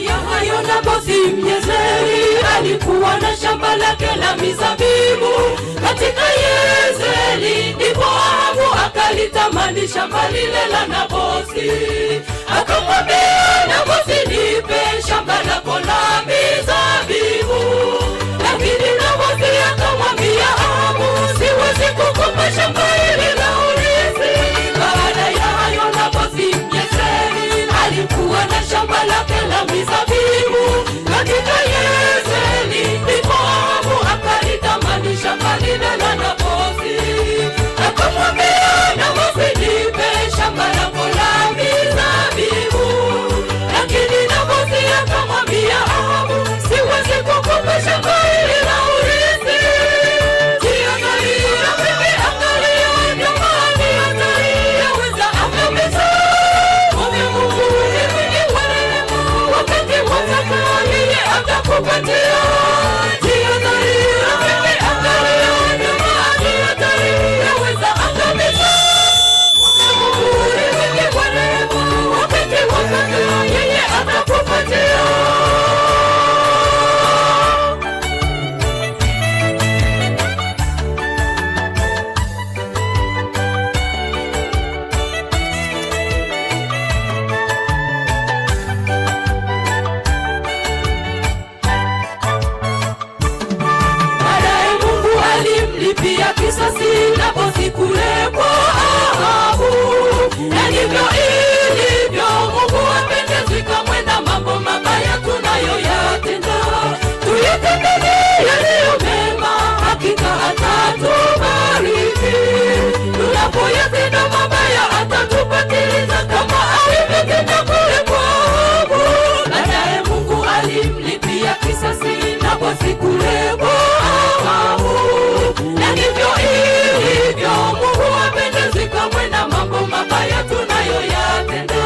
ya hayo Nabothi Myezreeli alikuwa na shamba lake la mizabibu katika Yezreeli. Ndipo Ahabu akalitamani shamba lile la Nabothi. Akamwambia Nabothi, nipe shamba lako la mizabibu. Lakini Nabothi akamwambia Ahabu, siwezi kukupa shamba hili la urithi. Baada ya hayo Nabothi Myezreeli alikuwa na shamba lake la mizabibu katika Yezreeli. Ndipo Ahabu akalitamani shamba lile la Nabothi. Akamwambia Nabothi, nipe shamba lako la mizabibu. Lakini Nabothi akamwambia Ahabu, siwezi kukupa shamba hili la urithi. Jihadhari rafiki, angalia jamani, yaweza angamiza. Mwombe Mungu ni mwingi wa rehema, wakati wataka yeye atakupatia. Jihadhari rafiki, angalia jamani, yaweza angamiza. Mwombe Mungu ni mwingi wa rehema, wakati wataka yeye atakupatia. Baadaye Mungu alimlipia kisasi Nabothi kule kwa Ahabu. Na ndivyo ilivyo, Mungu hapendezwi kamwe na mambo mabaya tunayoyatenda. Tuyatende yaliyo mema, hakika atatubariki. Tunapoyatenda mabaya atatupatiliza kama alivyotenda kule kwa Ahabu. Baadaye Mungu alimlipia kisasi Nabothi kule kwa Ahabu. Na ndivyo ilivyo, Mungu hapendezwi kamwe na mambo mabaya tunayoyatenda.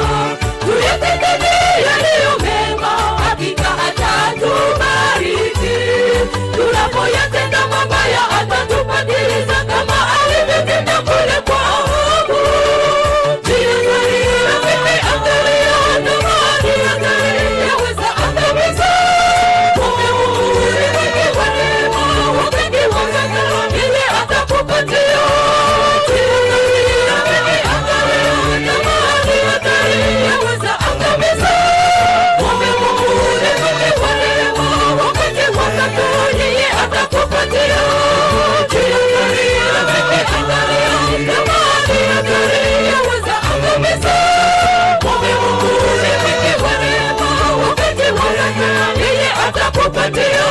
Tuyatende yaliyo mema, hakika atatubariki. Tunapoyatenda mabaya atatupatiliza kama alivyotenda kule kwa Ahabu. Jihadhari rafiki, angalia jamani, yaweza angamiza. Mwombe Mungu ni mwingi wa rehema, wakati wataka yeye atakupatia. Jihadhari rafiki, angalia jamani, yaweza angamiza. Mwombe Mungu ni mwingi wa rehema, wakati wataka yeye atakupatia. Jihadhari rafiki, angalia jamani, yaweza angamiza. Mwombe Mungu ni mwingi wa rehema, wakati wataka yeye atakupatia.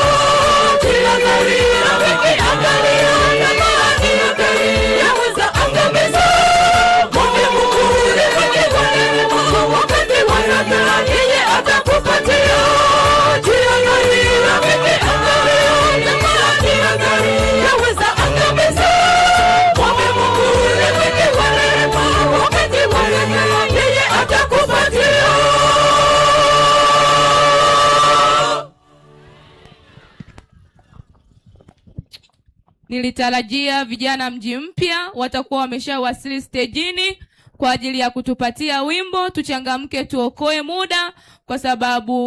Jihadhari rafiki, angalia jamani, yaweza angamiza. Mwombe Mungu ni mwingi wa rehema, wakati wataka yeye atakupatia. Jihadhari rafiki, angalia jamani, yaweza angamiza. Mwombe Mungu ni mwingi wa rehema, wakati wataka yeye atakupatia. Nilitarajia vijana Mji Mpya watakuwa wameshawasili stejini kwa ajili ya kutupatia wimbo. Tuchangamke, tuokoe muda kwa sababu